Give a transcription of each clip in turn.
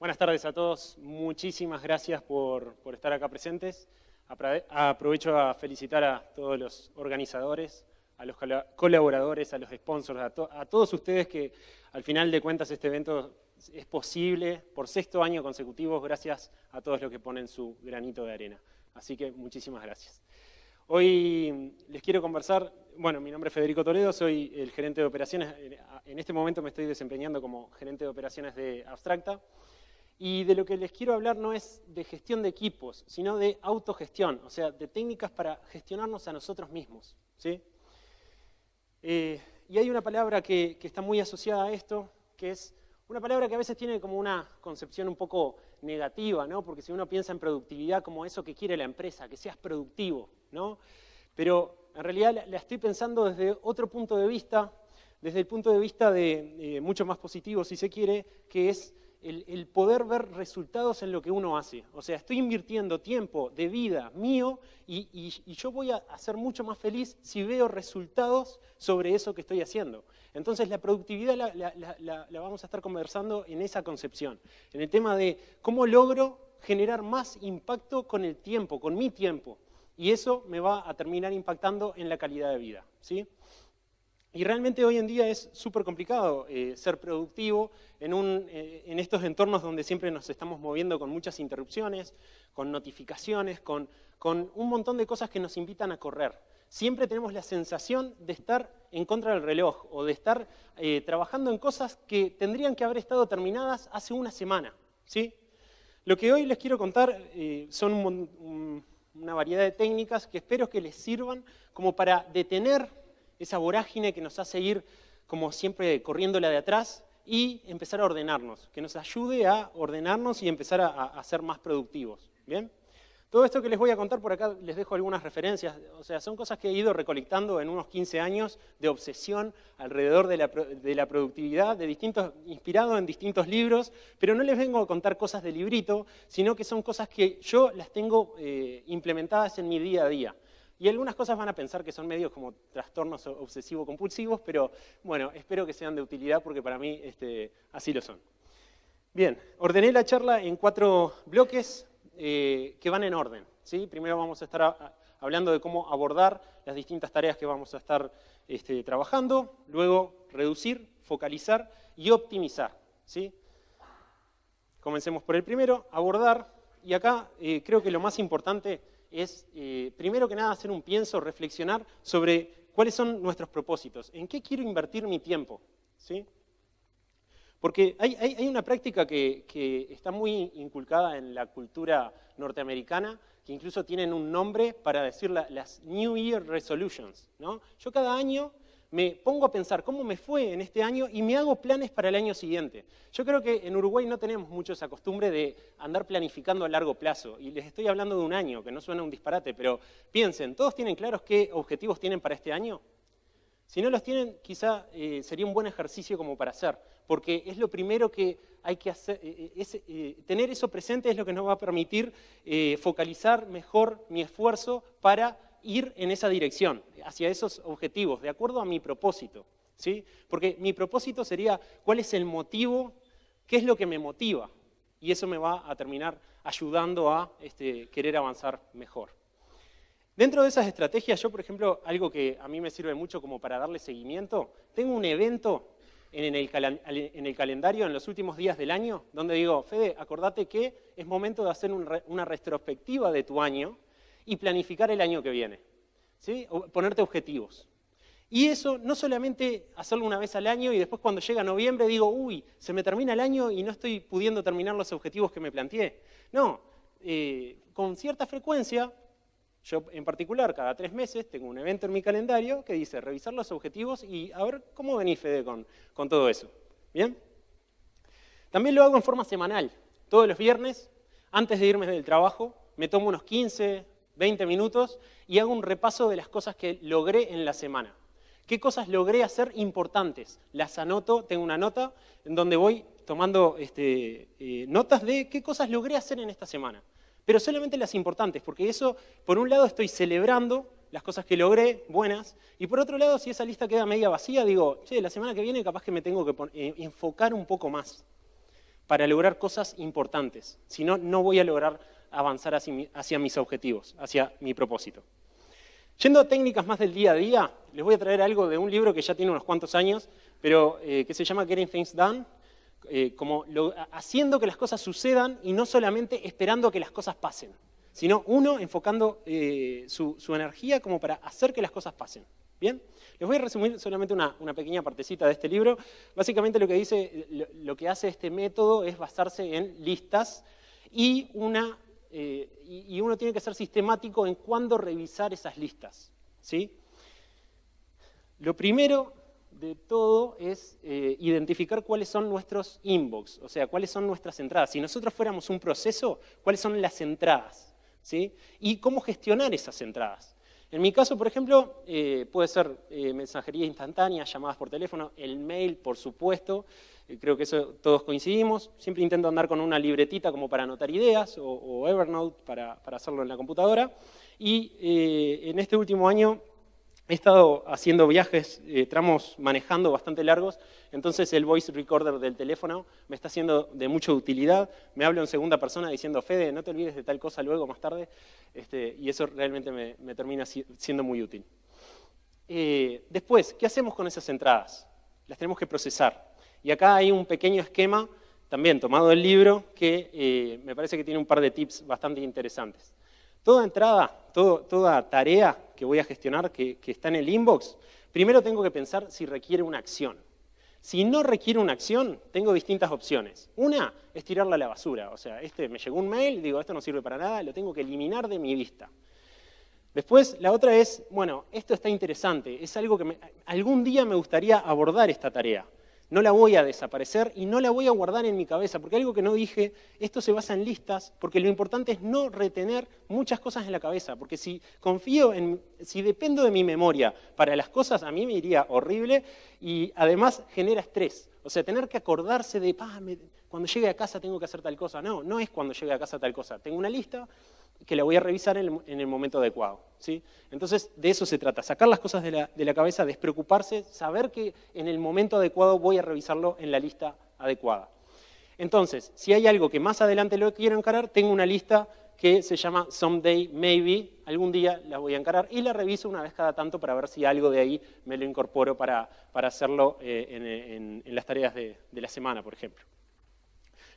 Buenas tardes a todos, muchísimas gracias por estar acá presentes. Aprovecho a felicitar a todos los organizadores, a los colaboradores, a los sponsors, a todos ustedes que al final de cuentas este evento es posible por 6º año consecutivo gracias a todos los que ponen su granito de arena. Así que muchísimas gracias. Hoy les quiero conversar, bueno, mi nombre es Federico Toledo, soy el gerente de operaciones, en este momento me estoy desempeñando como gerente de operaciones de Abstracta, y de lo que les quiero hablar no es de gestión de equipos, sino de autogestión, o sea, de técnicas para gestionarnos a nosotros mismos, ¿sí? Y hay una palabra que está muy asociada a esto, que es una palabra que a veces tiene como una concepción un poco negativa, ¿no? Porque si uno piensa en productividad como eso que quiere la empresa, que seas productivo, ¿no? Pero en realidad la estoy pensando desde otro punto de vista, desde el punto de vista de mucho más positivo, si se quiere, que es el poder ver resultados en lo que uno hace. O sea, estoy invirtiendo tiempo de vida mío y yo voy a ser mucho más feliz si veo resultados sobre eso que estoy haciendo. Entonces la productividad la vamos a estar conversando en esa concepción, en el tema de cómo logro generar más impacto con el tiempo, con mi tiempo. Y eso me va a terminar impactando en la calidad de vida, ¿sí? Y realmente hoy en día es súper complicado ser productivo en estos entornos donde siempre nos estamos moviendo con muchas interrupciones, con notificaciones, con un montón de cosas que nos invitan a correr. Siempre tenemos la sensación de estar en contra del reloj o de estar trabajando en cosas que tendrían que haber estado terminadas hace una semana, ¿sí? Lo que hoy les quiero contar son una variedad de técnicas que espero que les sirvan como para detener esa vorágine que nos hace ir como siempre corriendo la de atrás y empezar a ordenarnos, que nos ayude a ordenarnos y empezar a ser más productivos. ¿Bien? Todo esto que les voy a contar por acá les dejo algunas referencias, o sea, son cosas que he ido recolectando en unos 15 años de obsesión alrededor de la productividad, inspirado en distintos libros, pero no les vengo a contar cosas de librito, sino que son cosas que yo las tengo implementadas en mi día a día. Y algunas cosas van a pensar que son medios como trastornos obsesivo-compulsivos, pero bueno, espero que sean de utilidad porque para mí así lo son. Bien, ordené la charla en 4 bloques que van en orden, ¿sí? Primero vamos a estar hablando de cómo abordar las distintas tareas que vamos a estar trabajando, luego reducir, focalizar y optimizar, ¿sí? Comencemos por el primero, abordar, y acá creo que lo más importante es, primero que nada, hacer un pienso, reflexionar sobre cuáles son nuestros propósitos, en qué quiero invertir mi tiempo, ¿sí? Porque hay una práctica que está muy inculcada en la cultura norteamericana, que incluso tienen un nombre para decir las New Year Resolutions, ¿no? Yo cada año me pongo a pensar cómo me fue en este año y me hago planes para el año siguiente. Yo creo que en Uruguay no tenemos mucho esa costumbre de andar planificando a largo plazo. Y les estoy hablando de un año, que no suena un disparate, pero piensen, ¿todos tienen claros qué objetivos tienen para este año? Si no los tienen, quizá sería un buen ejercicio como para hacer, porque es lo primero que hay que hacer, tener eso presente es lo que nos va a permitir focalizar mejor mi esfuerzo para ir en esa dirección, hacia esos objetivos, de acuerdo a mi propósito, ¿sí? Porque mi propósito sería cuál es el motivo, qué es lo que me motiva, y eso me va a terminar ayudando a querer avanzar mejor. Dentro de esas estrategias, yo, por ejemplo, algo que a mí me sirve mucho como para darle seguimiento, tengo un evento en el calendario en los últimos días del año, donde digo, Fede, acordate que es momento de hacer una retrospectiva de tu año, y planificar el año que viene, ¿sí? O ponerte objetivos. Y eso no solamente hacerlo una vez al año y después cuando llega noviembre digo, uy, se me termina el año y no estoy pudiendo terminar los objetivos que me planteé. No, con cierta frecuencia, yo en particular cada 3 meses tengo un evento en mi calendario que dice revisar los objetivos y a ver cómo venís, Fede, con todo eso. ¿Bien? También lo hago en forma semanal. Todos los viernes, antes de irme del trabajo, me tomo unos 15, 20 minutos y hago un repaso de las cosas que logré en la semana. ¿Qué cosas logré hacer importantes? Las anoto, tengo una nota en donde voy tomando notas de qué cosas logré hacer en esta semana. Pero solamente las importantes, porque eso, por un lado, estoy celebrando las cosas que logré, buenas, y por otro lado, si esa lista queda media vacía, digo, che, la semana que viene capaz que me tengo que enfocar un poco más. para lograr cosas importantes. Si no, no voy a lograr avanzar hacia mis objetivos, hacia mi propósito. Yendo a técnicas más del día a día, les voy a traer algo de un libro que ya tiene unos cuantos años, pero que se llama Getting Things Done, haciendo que las cosas sucedan y no solamente esperando a que las cosas pasen, sino uno enfocando su energía como para hacer que las cosas pasen. ¿Bien? Les voy a resumir solamente una pequeña partecita de este libro. Básicamente lo que dice, lo que hace este método es basarse en listas y uno tiene que ser sistemático en cuándo revisar esas listas, ¿sí? Lo primero de todo es identificar cuáles son nuestros inbox, o sea, cuáles son nuestras entradas. Si nosotros fuéramos un proceso, cuáles son las entradas, ¿sí? Y cómo gestionar esas entradas. En mi caso, por ejemplo, puede ser mensajería instantánea, llamadas por teléfono, el mail, por supuesto. Creo que eso todos coincidimos. Siempre intento andar con una libretita como para anotar ideas o Evernote para hacerlo en la computadora. Y en este último año he estado haciendo viajes, tramos manejando bastante largos, entonces el voice recorder del teléfono me está siendo de mucha utilidad. Me hablo en segunda persona diciendo, Fede, no te olvides de tal cosa luego, más tarde, y eso realmente me termina siendo muy útil. Después, ¿qué hacemos con esas entradas? Las tenemos que procesar. Y acá hay un pequeño esquema, también tomado del libro, que me parece que tiene un par de tips bastante interesantes. Toda entrada, toda tarea que voy a gestionar que está en el inbox, primero tengo que pensar si requiere una acción. Si no requiere una acción, tengo distintas opciones. Una es tirarla a la basura. O sea, me llegó un mail, digo, esto no sirve para nada, lo tengo que eliminar de mi vista. Después, la otra es, bueno, esto está interesante, es algo que algún día me gustaría abordar esta tarea. No la voy a desaparecer y no la voy a guardar en mi cabeza, porque algo que no dije, esto se basa en listas, porque lo importante es no retener muchas cosas en la cabeza, porque si dependo de mi memoria para las cosas, a mí me iría horrible y además genera estrés. O sea, tener que acordarse de, cuando llegue a casa tengo que hacer tal cosa. No, no es cuando llegue a casa tal cosa. Tengo una lista que la voy a revisar en el momento adecuado, ¿sí? Entonces, de eso se trata, sacar las cosas de la cabeza, despreocuparse, saber que en el momento adecuado voy a revisarlo en la lista adecuada. Entonces, si hay algo que más adelante lo quiero encarar, tengo una lista que se llama Someday Maybe, algún día la voy a encarar y la reviso una vez cada tanto para ver si algo de ahí me lo incorporo para hacerlo en las tareas de la semana, por ejemplo.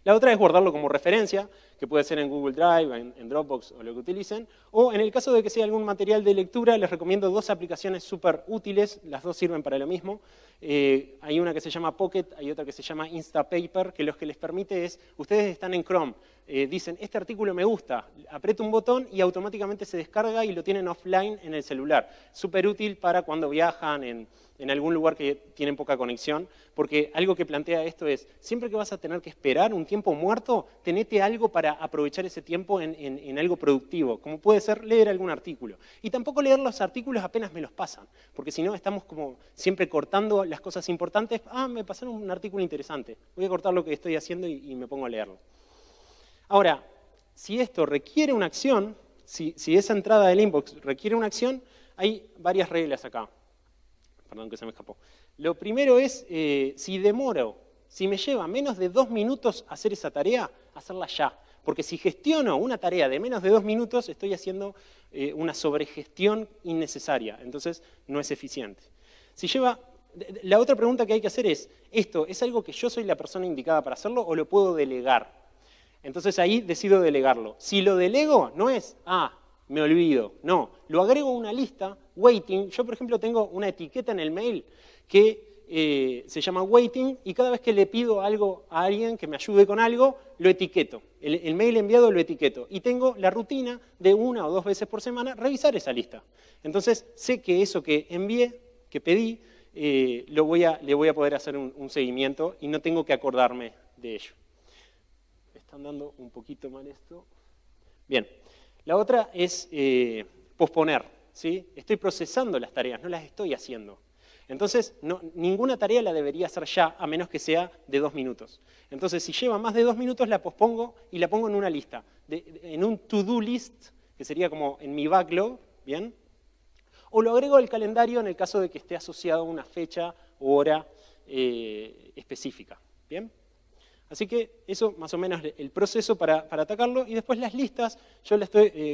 La otra es guardarlo como referencia, que puede ser en Google Drive, en Dropbox o lo que utilicen. O en el caso de que sea algún material de lectura, les recomiendo dos aplicaciones súper útiles, las dos sirven para lo mismo. Hay una que se llama Pocket, hay otra que se llama Instapaper, que lo que les permite es, ustedes están en Chrome, dicen, este artículo me gusta, aprieto un botón y automáticamente se descarga y lo tienen offline en el celular. Súper útil para cuando viajan en algún lugar que tienen poca conexión, porque algo que plantea esto es, siempre que vas a tener que esperar un tiempo muerto, tenete algo para aprovechar ese tiempo en algo productivo, como puede ser leer algún artículo. Y tampoco leer los artículos apenas me los pasan, porque si no estamos como siempre cortando las cosas importantes. Me pasaron un artículo interesante, voy a cortar lo que estoy haciendo y me pongo a leerlo. Ahora, si esto requiere una acción, si esa entrada del inbox requiere una acción, hay varias reglas acá. Perdón que se me escapó. Lo primero es, si me lleva menos de 2 minutos hacer esa tarea, hacerla ya. Porque si gestiono una tarea de menos de 2 minutos, estoy haciendo una sobregestión innecesaria. Entonces, no es eficiente. La otra pregunta que hay que hacer es, ¿esto es algo que yo soy la persona indicada para hacerlo o lo puedo delegar? Entonces ahí decido delegarlo. Si lo delego, no es, me olvido. No, lo agrego a una lista, waiting. Yo, por ejemplo, tengo una etiqueta en el mail que se llama waiting y cada vez que le pido algo a alguien que me ayude con algo, lo etiqueto. El mail enviado lo etiqueto. Y tengo la rutina de 1 o 2 veces por semana revisar esa lista. Entonces sé que eso que envié, que pedí, le voy a poder hacer un seguimiento y no tengo que acordarme de ello. Me están dando un poquito mal esto. Bien. La otra es posponer, ¿sí? Estoy procesando las tareas, no las estoy haciendo. Entonces, ninguna tarea la debería hacer ya, a menos que sea de 2 minutos. Entonces, si lleva más de 2 minutos, la pospongo y la pongo en una lista, en un to-do list, que sería como en mi backlog, ¿bien? O lo agrego al calendario en el caso de que esté asociado a una fecha o hora específica, ¿bien? Así que eso más o menos el proceso para atacarlo. Y después las listas, yo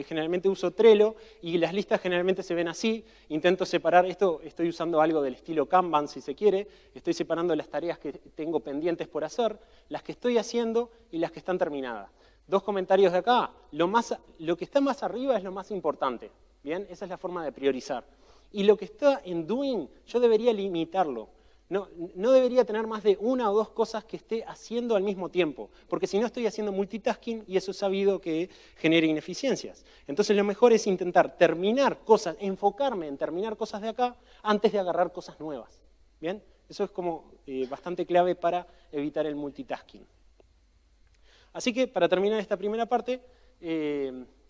generalmente uso Trello y las listas generalmente se ven así. Intento separar esto, estoy usando algo del estilo Kanban si se quiere. Estoy separando las tareas que tengo pendientes por hacer, las que estoy haciendo y las que están terminadas. 2 comentarios de acá. Lo que está más arriba es lo más importante. ¿Bien? Esa es la forma de priorizar. Y lo que está en doing, yo debería limitarlo. No debería tener más de 1 o 2 cosas que esté haciendo al mismo tiempo, porque si no estoy haciendo multitasking y eso es sabido que genera ineficiencias. Entonces lo mejor es intentar terminar cosas, enfocarme en terminar cosas de acá antes de agarrar cosas nuevas. ¿Bien? Eso es como bastante clave para evitar el multitasking. Así que para terminar esta primera parte,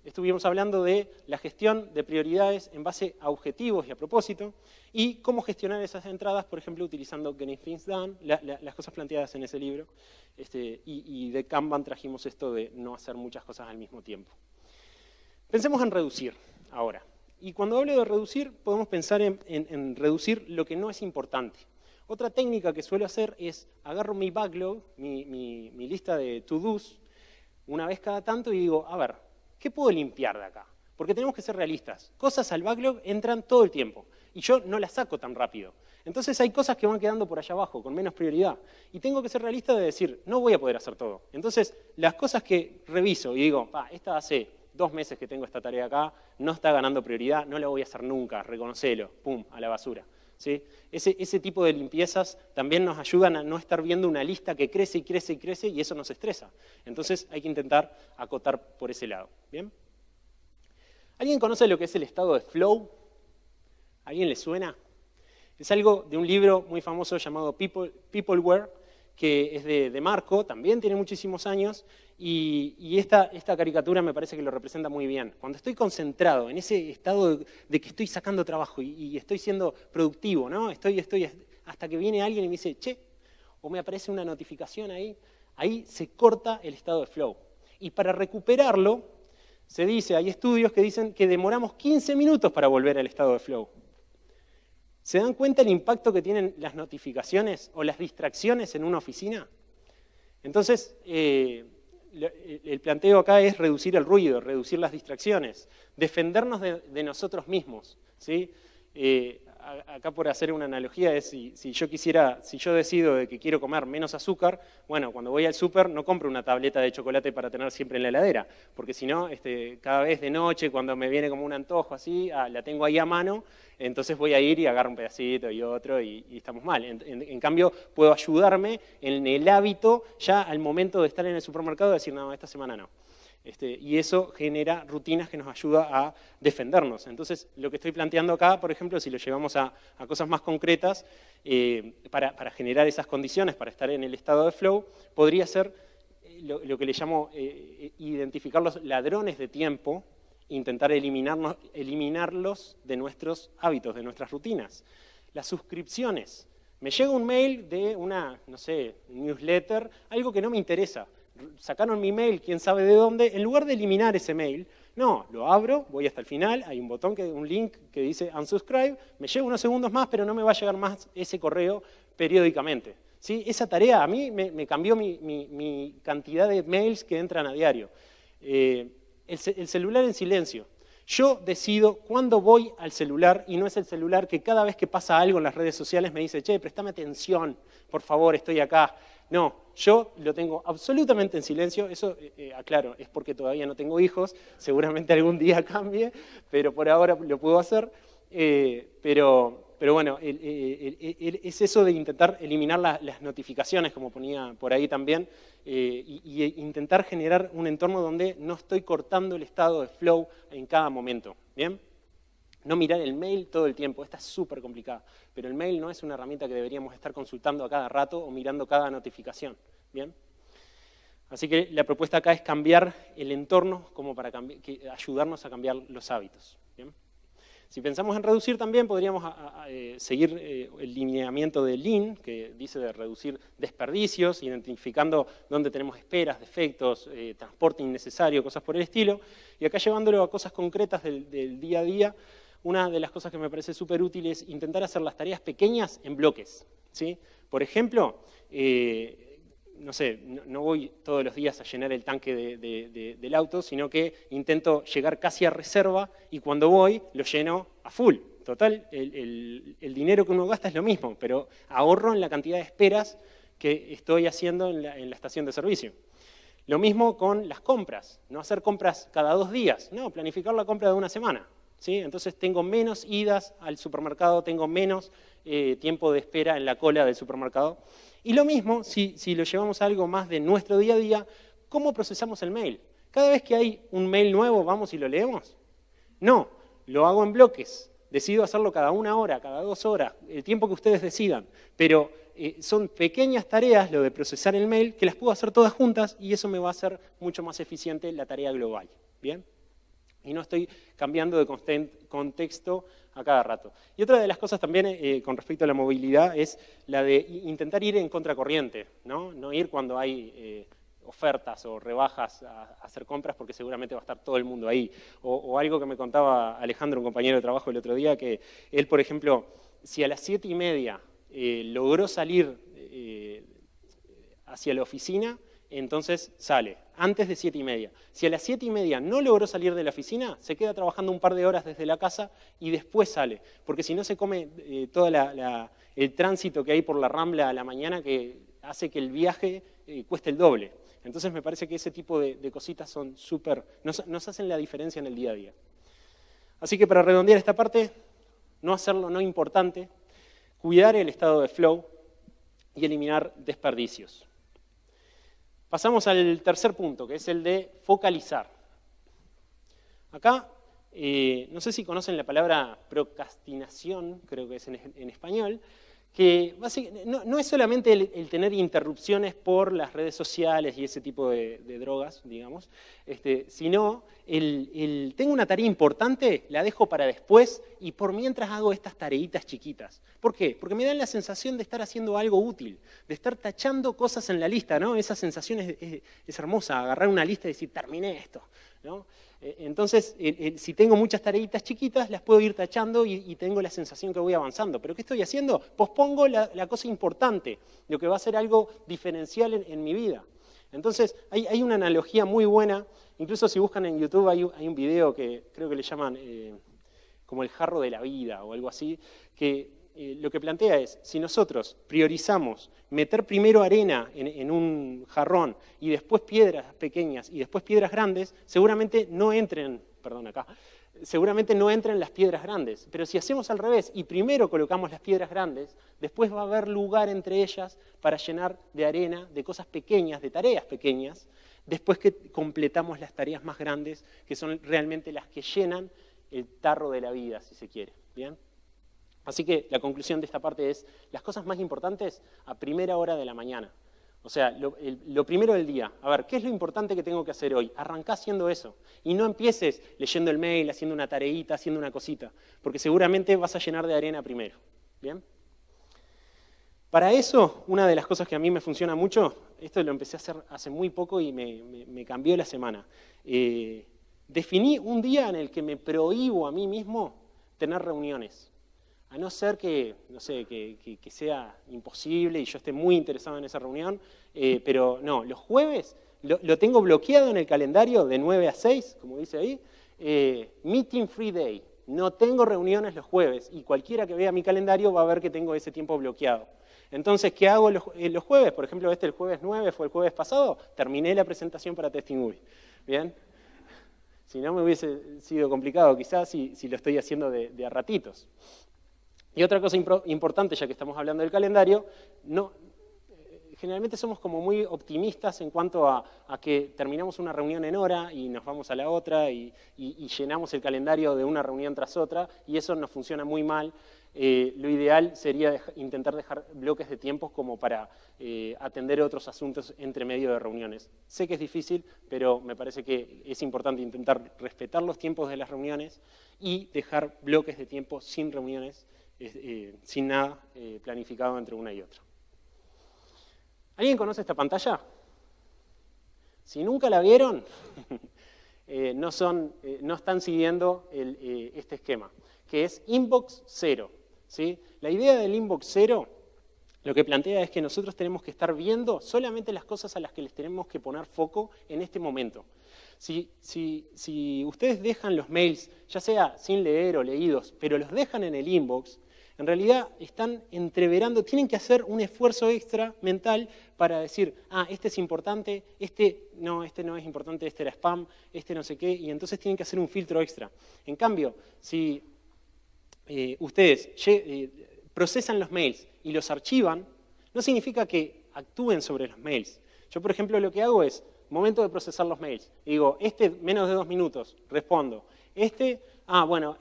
estuvimos hablando de la gestión de prioridades en base a objetivos y a propósito, y cómo gestionar esas entradas, por ejemplo, utilizando Getting Things Done, las cosas planteadas en ese libro, y de Kanban trajimos esto de no hacer muchas cosas al mismo tiempo. Pensemos en reducir ahora. Y cuando hablo de reducir, podemos pensar en reducir lo que no es importante. Otra técnica que suelo hacer es agarro mi backlog, mi lista de to-dos, una vez cada tanto y digo, a ver, ¿qué puedo limpiar de acá? Porque tenemos que ser realistas. Cosas al backlog entran todo el tiempo y yo no las saco tan rápido. Entonces hay cosas que van quedando por allá abajo, con menos prioridad. Y tengo que ser realista de decir, no voy a poder hacer todo. Entonces, las cosas que reviso y digo, esta hace 2 meses que tengo esta tarea acá, no está ganando prioridad, no la voy a hacer nunca, reconocelo, pum, a la basura. ¿Sí? Ese tipo de limpiezas también nos ayudan a no estar viendo una lista que crece y crece y crece y eso nos estresa. Entonces hay que intentar acotar por ese lado. ¿Bien? ¿Alguien conoce lo que es el estado de flow? ¿A alguien le suena? Es algo de un libro muy famoso llamado Peopleware, que es de Marco, también tiene muchísimos años, y esta caricatura me parece que lo representa muy bien. Cuando estoy concentrado en ese estado de que estoy sacando trabajo y estoy siendo productivo, ¿no? Estoy hasta que viene alguien y me dice, che, o me aparece una notificación ahí se corta el estado de flow. Y para recuperarlo, se dice, hay estudios que dicen que demoramos 15 minutos para volver al estado de flow. ¿Se dan cuenta el impacto que tienen las notificaciones o las distracciones en una oficina? Entonces, el planteo acá es reducir el ruido, reducir las distracciones, defendernos de nosotros mismos, ¿sí? Acá por hacer una analogía es si yo decido de que quiero comer menos azúcar, bueno, cuando voy al súper no compro una tableta de chocolate para tener siempre en la heladera, porque si no, cada vez de noche, cuando me viene como un antojo así, la tengo ahí a mano, entonces voy a ir y agarro un pedacito y otro y estamos mal. En cambio, puedo ayudarme en el hábito ya al momento de estar en el supermercado de decir, no, esta semana no. Y eso genera rutinas que nos ayuda a defendernos. Entonces, lo que estoy planteando acá, por ejemplo, si lo llevamos a cosas más concretas, para generar esas condiciones, para estar en el estado de flow, podría ser lo que le llamo identificar los ladrones de tiempo, intentar eliminarlos de nuestros hábitos, de nuestras rutinas. Las suscripciones. Me llega un mail de una, no sé, newsletter, algo que no me interesa. Sacaron mi mail, quién sabe de dónde, en lugar de eliminar ese mail, no, lo abro, voy hasta el final, hay un link que dice unsubscribe, me llega unos segundos más, pero no me va a llegar más ese correo periódicamente. ¿Sí? Esa tarea a mí me cambió mi cantidad de mails que entran a diario. El celular en silencio. Yo decido cuándo voy al celular y no es el celular que cada vez que pasa algo en las redes sociales me dice, che, préstame atención, por favor, estoy acá. No, yo lo tengo absolutamente en silencio, eso, aclaro, es porque todavía no tengo hijos, seguramente algún día cambie, pero por ahora lo puedo hacer. Pero bueno, es eso de intentar eliminar las notificaciones, como ponía por ahí también, y intentar generar un entorno donde no estoy cortando el estado de flow en cada momento, ¿bien? No mirar el mail todo el tiempo, esta es súper complicada, pero el mail no es una herramienta que deberíamos estar consultando a cada rato o mirando cada notificación, ¿bien? Así que la propuesta acá es cambiar el entorno como para ayudarnos a cambiar los hábitos, ¿bien? Si pensamos en reducir también, podríamos seguir el lineamiento de Lean, que dice de reducir desperdicios, identificando dónde tenemos esperas, defectos, transporte innecesario, cosas por el estilo. Y acá llevándolo a cosas concretas del día a día, una de las cosas que me parece súper útil es intentar hacer las tareas pequeñas en bloques, ¿sí? Por ejemplo, no sé, no voy todos los días a llenar el tanque del auto, sino que intento llegar casi a reserva y cuando voy lo lleno a full. Total, el dinero que uno gasta es lo mismo, pero ahorro en la cantidad de esperas que estoy haciendo en la estación de servicio. Lo mismo con las compras, no hacer compras cada 2 días, no, planificar la compra de una semana. ¿Sí? Entonces tengo menos idas al supermercado, tengo menos tiempo de espera en la cola del supermercado. Y lo mismo, si lo llevamos a algo más de nuestro día a día, ¿cómo procesamos el mail? Cada vez que hay un mail nuevo, ¿vamos y lo leemos? No, lo hago en bloques. Decido hacerlo cada 1 hora, cada 2 horas, el tiempo que ustedes decidan. Pero son pequeñas tareas, lo de procesar el mail, que las puedo hacer todas juntas y eso me va a hacer mucho más eficiente la tarea global. ¿Bien? Y no estoy cambiando de contexto a cada rato. Y otra de las cosas también con respecto a la movilidad es la de intentar ir en contracorriente, no ir cuando hay ofertas o rebajas a hacer compras porque seguramente va a estar todo el mundo ahí. O algo que me contaba Alejandro, un compañero de trabajo el otro día, que él, por ejemplo, si a las 7:30 logró salir hacia la oficina, entonces sale, antes de 7:30. Si a las 7:30 no logró salir de la oficina, se queda trabajando un par de horas desde la casa y después sale, porque si no se come todo el tránsito que hay por la Rambla a la mañana que hace que el viaje cueste el doble. Entonces me parece que ese tipo de cositas son nos hacen la diferencia en el día a día. Así que para redondear esta parte, no hacerlo no importante, cuidar el estado de flow y eliminar desperdicios. Pasamos al tercer punto, que es el de focalizar. Acá, no sé si conocen la palabra procrastinación, creo que es en español, que no es solamente el tener interrupciones por las redes sociales y ese tipo de drogas, digamos, sino tengo una tarea importante, la dejo para después y por mientras hago estas tareitas chiquitas. ¿Por qué? Porque me dan la sensación de estar haciendo algo útil, de estar tachando cosas en la lista, ¿no? Esa sensación es hermosa, agarrar una lista y decir, terminé esto, ¿no? Entonces, si tengo muchas tareitas chiquitas, las puedo ir tachando y tengo la sensación que voy avanzando. ¿Pero qué estoy haciendo? Pospongo la cosa importante, lo que va a ser algo diferencial en mi vida. Entonces, hay una analogía muy buena, incluso si buscan en YouTube hay un video que creo que le llaman como el jarro de la vida o algo así, que lo que plantea es, si nosotros priorizamos meter primero arena en un jarrón y después piedras pequeñas y después piedras grandes, seguramente no entren las piedras grandes. Pero si hacemos al revés y primero colocamos las piedras grandes, después va a haber lugar entre ellas para llenar de arena, de cosas pequeñas, de tareas pequeñas, después que completamos las tareas más grandes, que son realmente las que llenan el tarro de la vida, si se quiere. ¿Bien? Así que la conclusión de esta parte es, las cosas más importantes a primera hora de la mañana. O sea, lo primero del día. A ver, ¿qué es lo importante que tengo que hacer hoy? Arrancá haciendo eso. Y no empieces leyendo el mail, haciendo una tareita, haciendo una cosita. Porque seguramente vas a llenar de arena primero. ¿Bien? Para eso, una de las cosas que a mí me funciona mucho, esto lo empecé a hacer hace muy poco y me cambió la semana. Definí un día en el que me prohíbo a mí mismo tener reuniones. A no ser que, no sé, que sea imposible y yo esté muy interesado en esa reunión, pero no, los jueves lo tengo bloqueado en el calendario de 9 a 6, como dice ahí, meeting free day. No tengo reuniones los jueves y cualquiera que vea mi calendario va a ver que tengo ese tiempo bloqueado. Entonces, ¿qué hago los jueves? Por ejemplo, el jueves 9 fue el jueves pasado, terminé la presentación para Testing UI. ¿Bien? Si no, me hubiese sido complicado quizás si lo estoy haciendo de a ratitos. Y otra cosa importante, ya que estamos hablando del calendario, generalmente somos como muy optimistas en cuanto a que terminamos una reunión en hora y nos vamos a la otra y llenamos el calendario de una reunión tras otra y eso nos funciona muy mal. Lo ideal sería intentar dejar bloques de tiempo como para atender otros asuntos entre medio de reuniones. Sé que es difícil, pero me parece que es importante intentar respetar los tiempos de las reuniones y dejar bloques de tiempo sin reuniones, sin nada planificado entre una y otra. ¿Alguien conoce esta pantalla? Si nunca la vieron, no están siguiendo este esquema, que es inbox cero. ¿Sí? La idea del inbox cero lo que plantea es que nosotros tenemos que estar viendo solamente las cosas a las que les tenemos que poner foco en este momento. Si ustedes dejan los mails, ya sea sin leer o leídos, pero los dejan en el inbox, en realidad están entreverando, tienen que hacer un esfuerzo extra mental para decir, este es importante, este no es importante, este era spam, este no sé qué, y entonces tienen que hacer un filtro extra. En cambio, si ustedes procesan los mails y los archivan, no significa que actúen sobre los mails. Yo, por ejemplo, lo que hago es, momento de procesar los mails, digo, menos de 2 minutos, respondo. Bueno,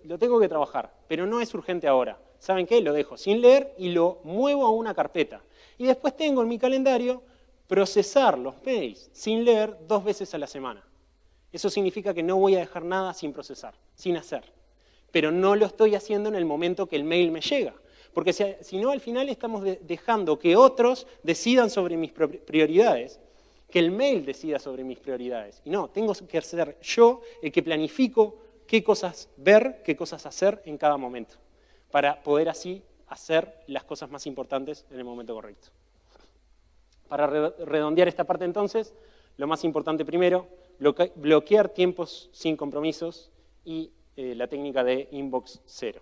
lo tengo que trabajar, pero no es urgente ahora. ¿Saben qué? Lo dejo sin leer y lo muevo a una carpeta. Y después tengo en mi calendario procesar los mails sin leer 2 veces a la semana. Eso significa que no voy a dejar nada sin procesar, sin hacer. Pero no lo estoy haciendo en el momento que el mail me llega. Porque si no, al final estamos dejando que otros decidan sobre mis prioridades, que el mail decida sobre mis prioridades. Y no, tengo que ser yo el que planifico qué cosas ver, qué cosas hacer en cada momento, para poder así hacer las cosas más importantes en el momento correcto. Para redondear esta parte entonces, lo más importante primero, bloquear tiempos sin compromisos y la técnica de inbox cero.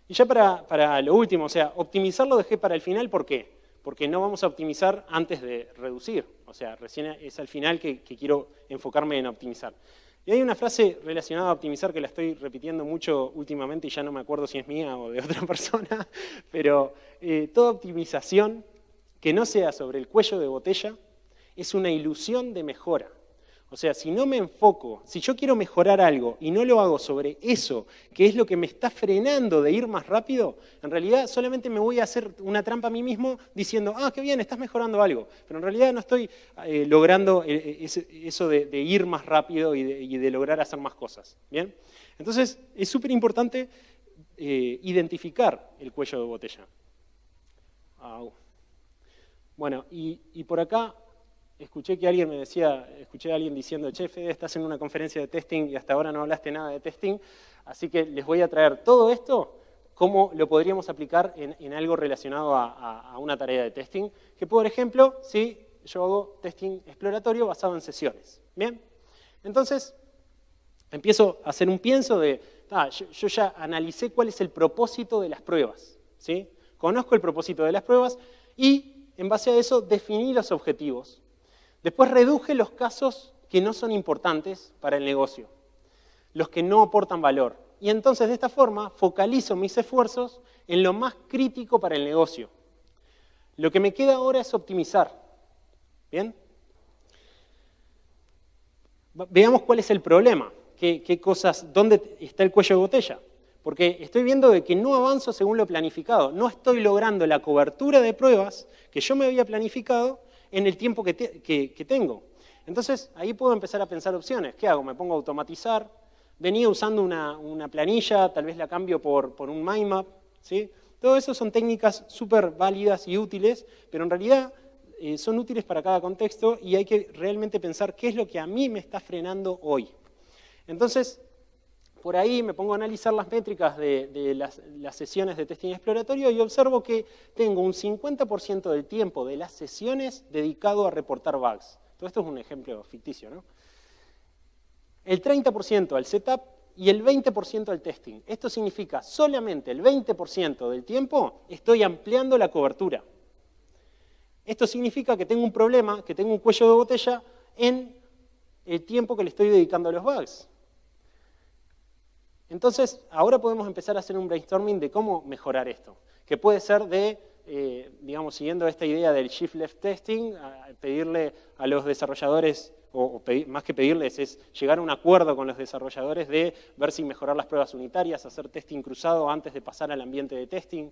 Y ya para lo último, o sea, optimizar lo dejé para el final, ¿por qué? Porque no vamos a optimizar antes de reducir, o sea, recién es al final que quiero enfocarme en optimizar. Y hay una frase relacionada a optimizar que la estoy repitiendo mucho últimamente y ya no me acuerdo si es mía o de otra persona, pero toda optimización que no sea sobre el cuello de botella es una ilusión de mejora. O sea, si no me enfoco, si yo quiero mejorar algo y no lo hago sobre eso, que es lo que me está frenando de ir más rápido, en realidad solamente me voy a hacer una trampa a mí mismo diciendo, qué bien, estás mejorando algo. Pero en realidad no estoy logrando eso de ir más rápido y de lograr hacer más cosas. ¿Bien? Entonces, es súper importante identificar el cuello de botella. Bueno, y por acá escuché a alguien diciendo, che, Fede, estás en una conferencia de testing y hasta ahora no hablaste nada de testing, así que les voy a traer todo esto, cómo lo podríamos aplicar en algo relacionado a una tarea de testing, que por ejemplo, si yo hago testing exploratorio basado en sesiones. ¿Bien? Entonces, empiezo a hacer un pienso de, yo ya analicé cuál es el propósito de las pruebas, ¿sí? Conozco el propósito de las pruebas y en base a eso definí los objetivos. Después reduje los casos que no son importantes para el negocio, los que no aportan valor. Y entonces de esta forma focalizo mis esfuerzos en lo más crítico para el negocio. Lo que me queda ahora es optimizar. ¿Bien? Veamos cuál es el problema, qué cosas, dónde está el cuello de botella. Porque estoy viendo de que no avanzo según lo planificado, no estoy logrando la cobertura de pruebas que yo me había planificado en el tiempo que tengo. Entonces, ahí puedo empezar a pensar opciones. ¿Qué hago? ¿Me pongo a automatizar? Venía usando una planilla, tal vez la cambio por un mind map, ¿sí? Todo eso son técnicas súper válidas y útiles, pero en realidad son útiles para cada contexto y hay que realmente pensar qué es lo que a mí me está frenando hoy. Entonces, por ahí me pongo a analizar las métricas de las sesiones de testing exploratorio y observo que tengo un 50% del tiempo de las sesiones dedicado a reportar bugs. Todo esto es un ejemplo ficticio, ¿no? El 30% al setup y el 20% al testing. Esto significa solamente el 20% del tiempo estoy ampliando la cobertura. Esto significa que tengo un problema, que tengo un cuello de botella en el tiempo que le estoy dedicando a los bugs. Entonces, ahora podemos empezar a hacer un brainstorming de cómo mejorar esto, que puede ser digamos, siguiendo esta idea del shift left testing, pedirle a los desarrolladores, más que pedirles, es llegar a un acuerdo con los desarrolladores de ver si mejorar las pruebas unitarias, hacer testing cruzado antes de pasar al ambiente de testing,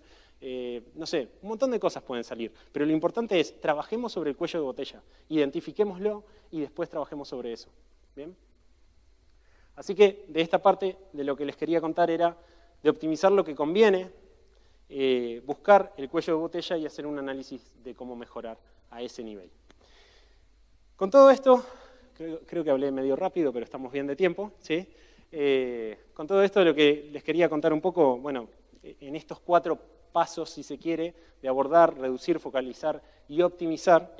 no sé, un montón de cosas pueden salir, pero lo importante es, trabajemos sobre el cuello de botella, identifiquémoslo y después trabajemos sobre eso. ¿Bien? Así que de esta parte de lo que les quería contar era de optimizar lo que conviene, buscar el cuello de botella y hacer un análisis de cómo mejorar a ese nivel. Con todo esto, creo que hablé medio rápido, pero estamos bien de tiempo, ¿sí? Con todo esto lo que les quería contar un poco, bueno, en estos 4 pasos, si se quiere, de abordar, reducir, focalizar y optimizar.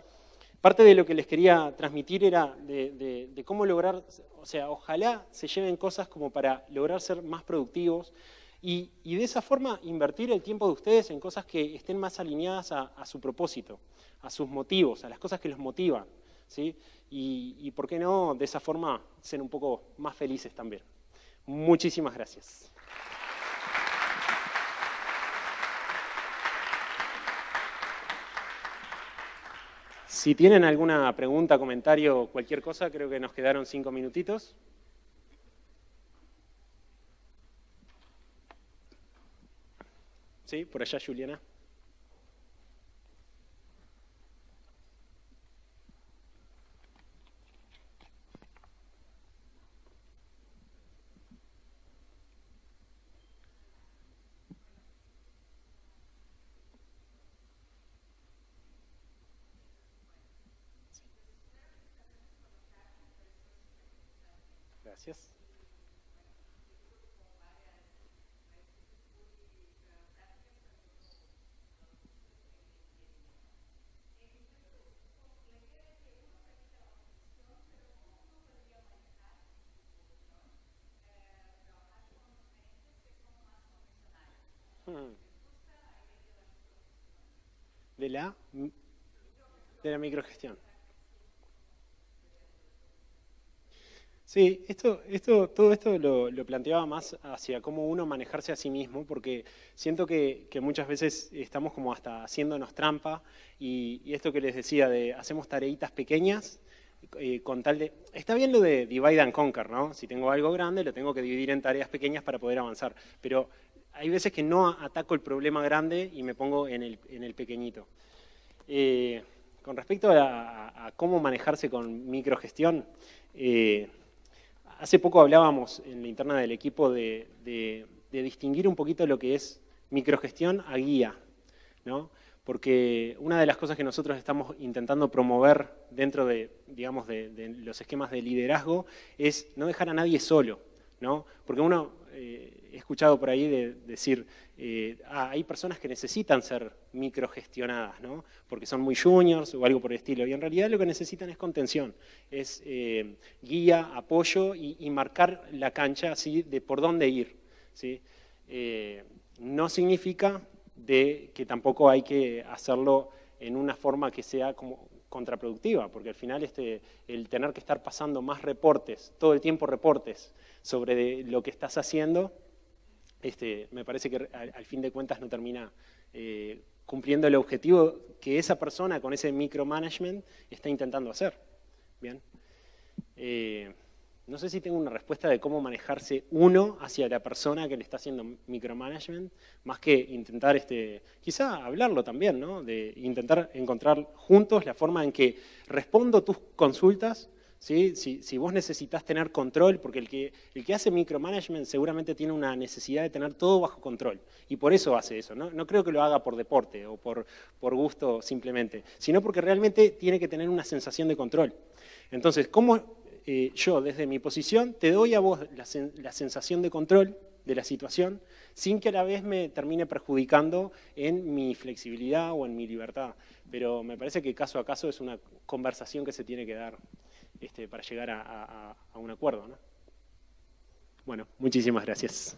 Parte de lo que les quería transmitir era de cómo lograr, o sea, ojalá se lleven cosas como para lograr ser más productivos y de esa forma invertir el tiempo de ustedes en cosas que estén más alineadas a su propósito, a sus motivos, a las cosas que los motivan, ¿sí? Y por qué no, de esa forma, ser un poco más felices también. Muchísimas gracias. Si tienen alguna pregunta, comentario, cualquier cosa, creo que nos quedaron 5 minutitos. ¿Sí? Por allá, Juliana. Gracias. De la microgestión. Sí, todo esto lo planteaba más hacia cómo uno manejarse a sí mismo, porque siento que muchas veces estamos como hasta haciéndonos trampa, y esto que les decía de hacemos tareitas pequeñas, con tal de... Está bien lo de divide and conquer, ¿no? Si tengo algo grande, lo tengo que dividir en tareas pequeñas para poder avanzar, pero hay veces que no ataco el problema grande y me pongo en el pequeñito. Con respecto a cómo manejarse con microgestión, hace poco hablábamos en la interna del equipo de distinguir un poquito lo que es microgestión a guía, ¿no? Porque una de las cosas que nosotros estamos intentando promover dentro de, digamos, de los esquemas de liderazgo es no dejar a nadie solo, ¿no? Porque he escuchado por ahí decir, hay personas que necesitan ser microgestionadas, ¿no? Porque son muy juniors o algo por el estilo, y en realidad lo que necesitan es contención, es guía, apoyo y marcar la cancha así de por dónde ir, ¿sí? No significa que tampoco hay que hacerlo en una forma que sea como contraproductiva, porque al final el tener que estar pasando más reportes, todo el tiempo reportes sobre lo que estás haciendo, me parece que al fin de cuentas no termina cumpliendo el objetivo que esa persona con ese micromanagement está intentando hacer. Bien. No sé si tengo una respuesta de cómo manejarse uno hacia la persona que le está haciendo micromanagement, más que intentar, quizá hablarlo también, ¿no? De intentar encontrar juntos la forma en que respondo tus consultas, ¿sí? Si vos necesitas tener control, porque el que hace micromanagement seguramente tiene una necesidad de tener todo bajo control, y por eso hace eso, ¿no? No creo que lo haga por deporte o por gusto simplemente, sino porque realmente tiene que tener una sensación de control. Entonces, ¿cómo yo desde mi posición te doy a vos la sensación de control de la situación sin que a la vez me termine perjudicando en mi flexibilidad o en mi libertad? Pero me parece que caso a caso es una conversación que se tiene que dar para llegar a un acuerdo, ¿no? Bueno, muchísimas gracias.